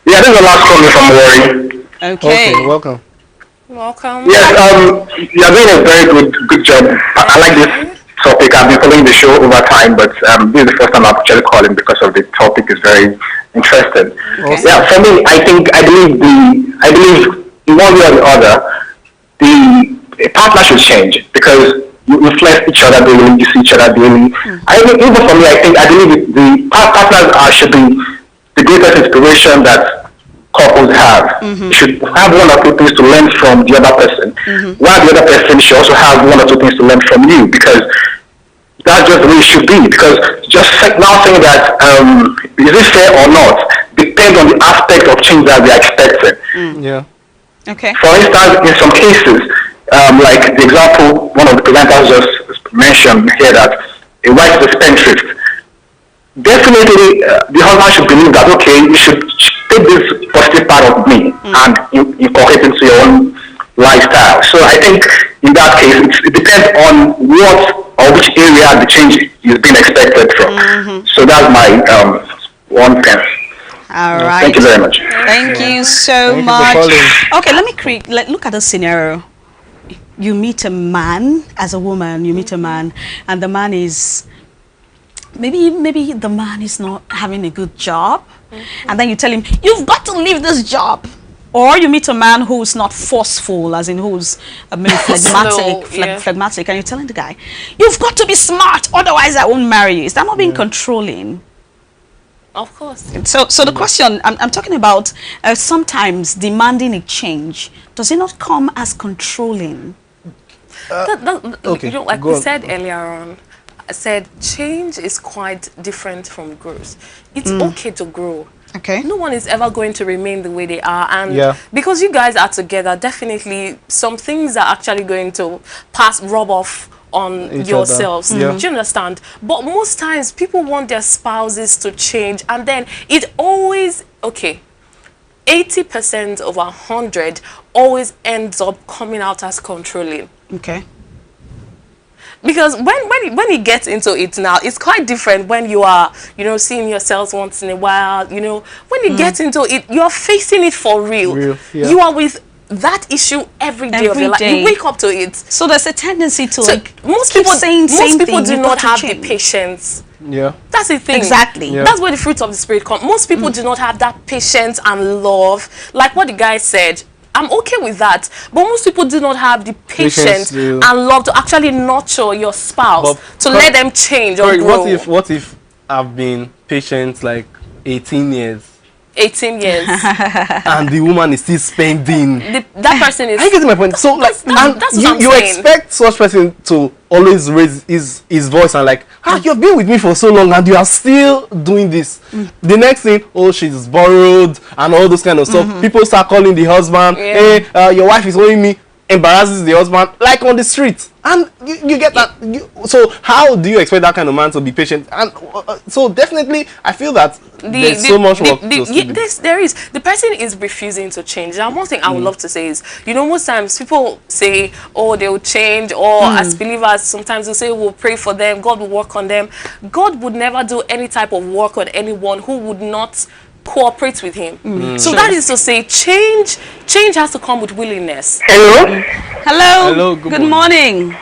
Yeah, this is the last caller from Warri. Okay, welcome. Welcome. Yes, you're doing a very good job. I like this topic. I've been following the show over time, but this is the first time I'm actually calling because of the topic is very interesting. Okay. Yeah, for me, I believe in one way or the other, the partner should change because you influence each other daily, you see each other daily. Even for me, I believe the partners should be the greatest inspiration that couples have. You should have one or two things to learn from the other person, while the other person should also have one or two things to learn from you, because that's just the way it should be. Because just now saying that is it fair or not depends on the aspect of change that we are expecting. Yeah. Okay. For instance, in some cases, like the example one of the presenters just mentioned here, that a wife is a spendthrift. Definitely, the husband should believe that, okay, you should take this positive part of me and incorporate into your own lifestyle. So I think in that case, it depends on what or which area the change is being expected from. So that's my one thing. All right. Thank you very much. Thank you so much. Okay, let look at a scenario. You meet a man as a woman. You meet a man, and the man is. Maybe the man is not having a good job, and then you tell him, you've got to leave this job. Or you meet a man who's not forceful, as in who's maybe phlegmatic, and you're telling the guy, you've got to be smart, otherwise I won't marry you. Is that not being controlling? Of course. So the question, I'm talking about sometimes demanding a change. Does it not come as controlling? Okay. You know, like we said earlier on, I said change is quite different from growth. It's okay to grow. Okay. No one is ever going to remain the way they are. And because you guys are together, definitely some things are actually going to rub off on yourselves. Do you understand? But most times people want their spouses to change, and then it always, 80% of 100 always ends up coming out as controlling. Okay. Because when you get into it now, it's quite different when you are, seeing yourselves once in a while, when you get into it, you're facing it for real. You are with that issue every day of your life. You wake up to it. So there's a tendency to most people do not have the patience. That's the thing. Exactly. That's where the fruits of the spirit come. Most people do not have that patience and love. Like what the guy said, I'm okay with that. But most people do not have the patience and love to actually nurture your spouse, to let them change or grow. What if I've been patient like 18 years? 18 years. And the woman is still spending. That person is... Are you getting my point? So, like, you expect such person to always raise his voice and like, you've been with me for so long and you are still doing this. The next thing, she's borrowed and all those kind of stuff. People start calling the husband, hey, your wife is owing me. Embarrasses the husband like on the street, and you get that. So how do you expect that kind of man to be patient? And so definitely I feel that there's so much work there is. The person is refusing to change. Now one thing I would love to say is, most times people say, they will change, or as believers sometimes they'll say we'll pray for them, God will work on them. God would never do any type of work on anyone who would not cooperate with him. So that is to say, change has to come with willingness. Hello. Good morning.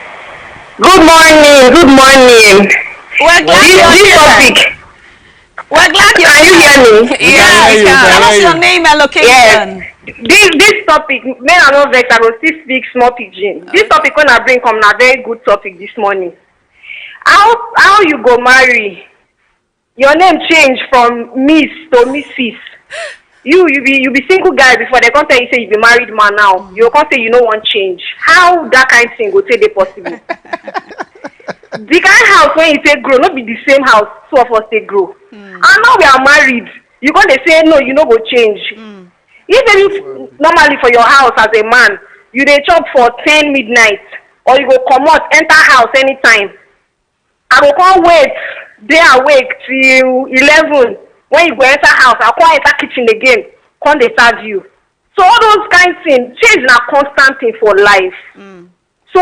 Good morning. We're glad you're Can you hear me? Yes. Tell us your name and location. Yes. This topic, men are not vexed, I will still speak small pidgin. This topic when I bring come a very good topic this morning. How you go marry? Your name changed from Miss to Mrs. You be single guy before they can't tell you say you be married man now. You can't say you don't want change. How that kind of thing go say they possible? The kind of house when you say grow, not be the same house two of us say grow. And now we are married. You gonna say no, you no go change. Even normally for your house as a man, you dey chop for 10 midnight, or you go come out enter house anytime. I go can't wait. They awake till 11. When you go enter house, I can't enter kitchen again. Can't they serve you? So all those kind of things, change is a constant thing for life. So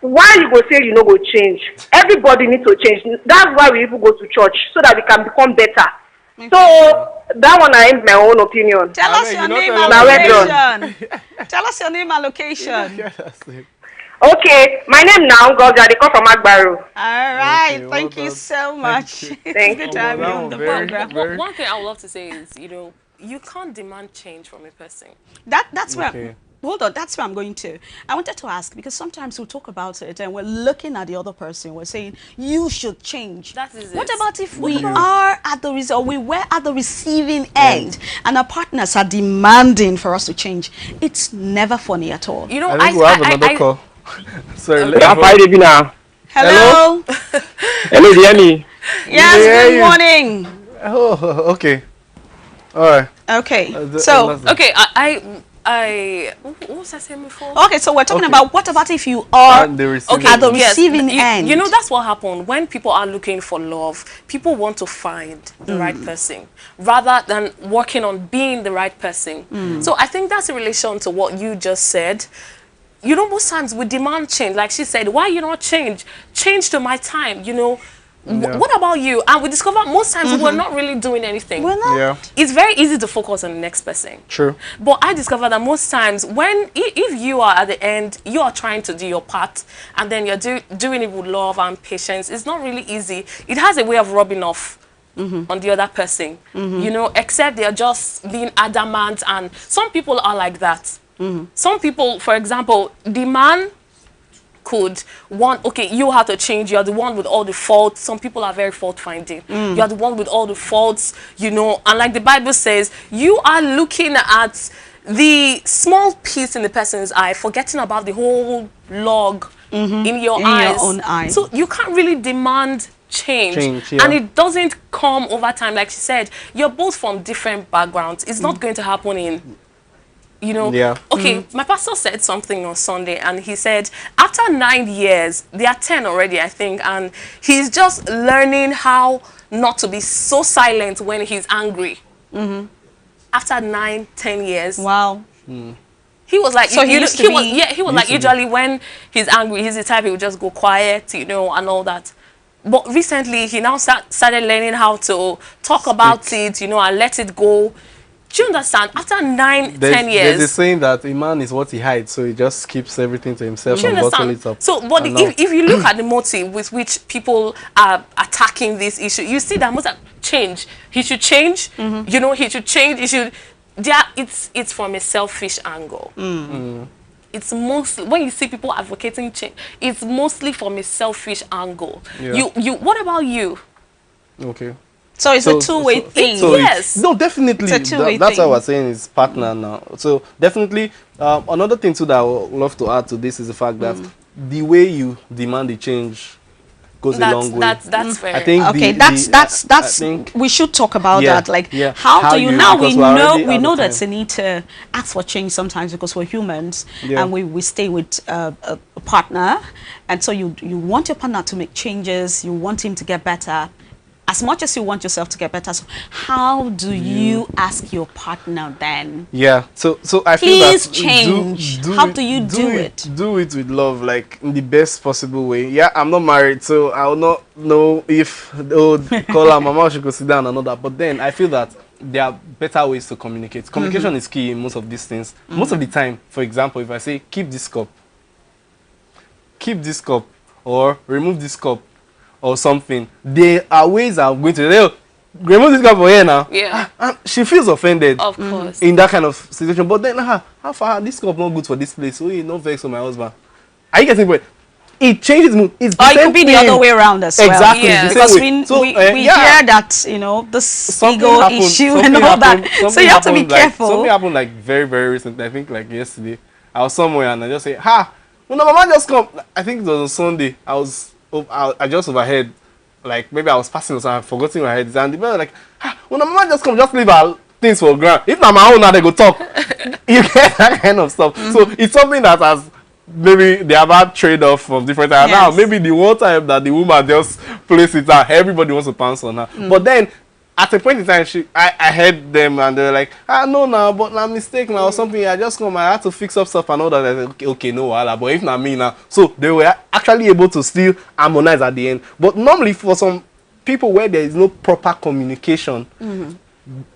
why you go say you no go change? Everybody needs to change. That's why we even go to church, so that we can become better. So that one I am my own opinion. Tell us your name and location. Tell us your name and location. Okay, my name now, Golja. They come from Agbaro. All right, thank you so much. Thank Good to have you on the program. One thing I would love to say is, you can't demand change from a person. That's where. Hold on, that's where I'm going to. I wanted to ask, because sometimes we talk about it and we're looking at the other person, we're saying, you should change. That is what about if we are at the result, we were at the receiving end, and our partners are demanding for us to change? It's never funny at all. I think we'll have another call. Sorry, now. Hello. Hello, Diani. Yes, good morning. Oh, okay. All right. Okay. What was I saying before? Okay, so we're talking about what about if you are at the receiving end? That's what happened when people are looking for love. People want to find the right person rather than working on being the right person. So I think that's in relation to what you just said. Most times we demand change. Like she said, why you not change? Change to my time, What about you? And we discover most times we're not really doing anything. We're not. It's very easy to focus on the next person. True. But I discover that most times if you are at the end, you are trying to do your part, and then you're doing it with love and patience, it's not really easy. It has a way of rubbing off on the other person, except they're just being adamant, and some people are like that. Some people, for example, the man could want, you have to change, you're the one with all the faults. Some people are very fault finding. You're the one with all the faults, and like the Bible says, you are looking at the small piece in the person's eye, forgetting about the whole log in your eyes. Your own eyes. So you can't really demand change. Yeah. And it doesn't come over time. Like she said, you're both from different backgrounds. It's not going to happen in, you know. Yeah. Okay, my pastor said something on Sunday, and he said after 9 years, they are 10 already, I think, and he's just learning how not to be so silent when he's angry. After 9-10 years. Wow. He was like, so he was like, usually when he's angry, he's the type he would just go quiet, you know, and all that. But recently, he now started learning how to talk about it, you know, and let it go. Do you understand? After 9-10 years. There's a saying that a man is what he hides, so he just keeps everything to himself and bottle it up. So, but if you look at the motive with which people are attacking this issue, you see that most change. He should change. You know, he should change. He should. It's from a selfish angle. It's mostly when you see people advocating change, it's mostly from a selfish angle. Yeah. What about you? Okay. So it's a two-way thing. Yes. No, definitely. It's a two-way that's thing. what we're saying is partner now. So definitely, another thing too that I would love to add to this is the fact that the way you demand the change goes a long way. That's fair. I think okay, that's we should talk about that. Like, how do you now we know that Senita asks for change sometimes because we're humans and we stay with a partner, and so you want your partner to make changes, you want him to get better as much as you want yourself to get better. So how do you ask your partner then? Yeah, so I Please feel that change. How do you do it? Do it with love, like in the best possible way. Yeah, I'm not married, so I will not know if they would call her mama, she could sit down and all that. But then I feel that there are better ways to communicate. Communication is key in most of these things. Most of the time, for example, if I say keep this cup, or remove this cup, or something, there are ways I'm going to remove this guy for here now. Yeah. She feels offended. Of course. In that kind of situation. But then, how far this cup not good for this place? So you not vex for my husband. Are you getting it? It changes mood. It's the or it same could be thing. the other way around as well. Exactly. Yeah. Because we hear that, you know, this ego issue and all that. So you have to be careful. Something happened like very, very recently. I think like yesterday. I was somewhere and I just say, when my mama just come. I think it was on Sunday. I just overheard. Like maybe I was passing or something, I've forgotten my head. And the man was like, when a man just come, just leave our things for ground. If not my own now they go talk. You get that kind of stuff. So it's something that has maybe they have had trade-off from different times. Now maybe the one time that the woman just plays it out, everybody wants to pounce on her. But then at a point in time, I heard them and they were like, no, but I'm mistaken or something. I just come, I had to fix up stuff and all that. I said, okay, no, but if not me now. So they were actually able to still harmonize at the end. But normally for some people where there is no proper communication,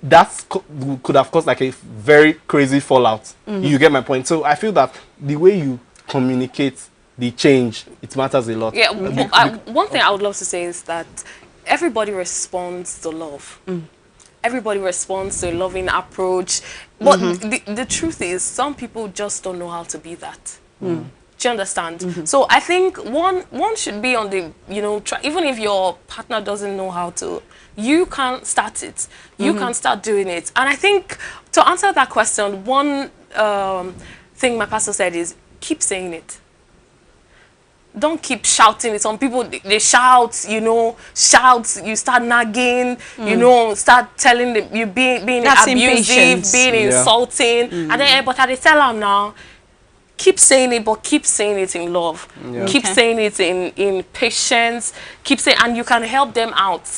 that could have caused like a very crazy fallout. You get my point? So I feel that the way you communicate the change, it matters a lot. Yeah, one thing I would love to say is that everybody responds to love. Everybody responds to a loving approach. But the truth is, some people just don't know how to be that. Do you understand? So I think one should be on the, you know, even if your partner doesn't know how to, you can start it. You can start doing it. And I think to answer that question, one thing my pastor said is keep saying it. Don't keep shouting it. Some people, they shout, you know, you start nagging, you know, start telling them you being That's abusive, impatience. being insulting. And then, but I tell them now, keep saying it, but keep saying it in love. Keep saying it in patience. Keep saying, and you can help them out.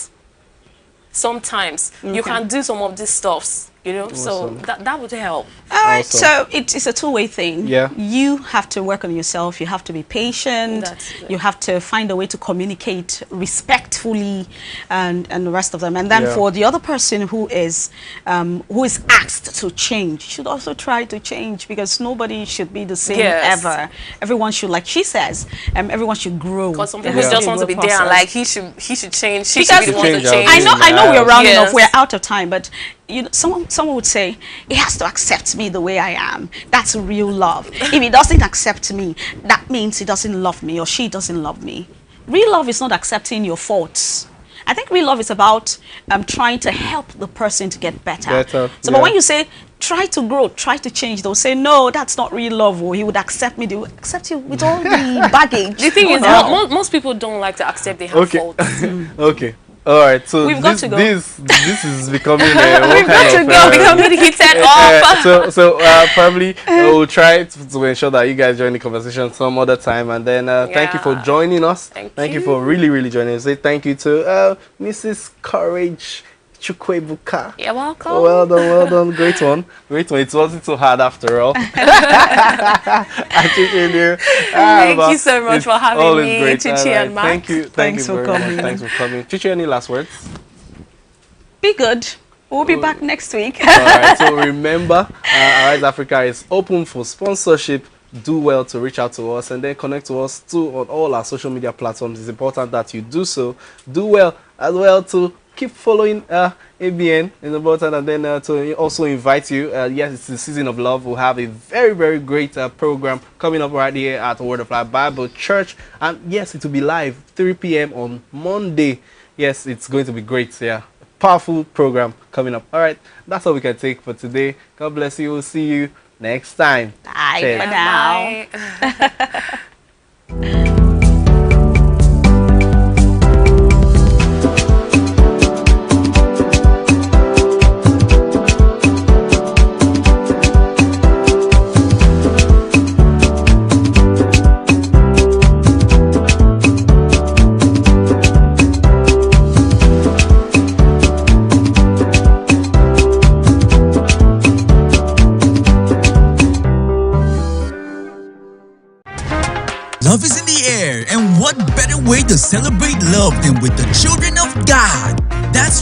Sometimes you can do some of these stuffs, you know, so that would help. All right, so it's a two-way thing. Yeah. You have to work on yourself. You have to be patient. You have to find a way to communicate respectfully and the rest of them. And then for the other person who is asked to change, should also try to change, because nobody should be the same ever. Everyone should, like she says, everyone should grow. Because some people just want to be there and like he should change. She because should be the one to change. I know we're rounding off. We're out of time, but you know, someone would say he has to accept me the way I am. That's real love. If he doesn't accept me, that means he doesn't love me or she doesn't love me. Real love is not accepting your faults. I think real love is about trying to help the person to get better. But when you say try to grow, try to change. They'll say, no, that's not real love. Or he would accept me. They would accept you with all the baggage. The thing is, most people don't like to accept they have faults. Okay. All right. So we've got to go. This is becoming we've got to go. Becoming heated up. So probably we'll try to ensure that you guys join the conversation some other time. And then thank you for joining us. Thank you for really joining us. Say thank you to Mrs. Courage Chukwebuka. You're welcome. Oh, well done. Great one. It wasn't so hard after all. Thank you so much for having me, Chichi and Matt. Thank you. Thanks for coming. Thanks for coming. Chichi, any last words? Be good. We'll be back next week. All right. So remember, Arise Africa is open for sponsorship. Do well to reach out to us and then connect to us too on all our social media platforms. It's important that you do so. Do well as well to keep following ABN in the button, and then to also invite you. Yes, it's the season of love. We'll have a very great program coming up right here at Word of Life Bible Church, and yes, it will be live 3 p.m. on Monday. Yes, it's going to be great. Yeah, powerful program coming up. All right, that's all we can take for today. God bless you. We'll see you next time. Bye Cheers. for now. Bye. Love is in the air, and what better way to celebrate love than with the children of God? That's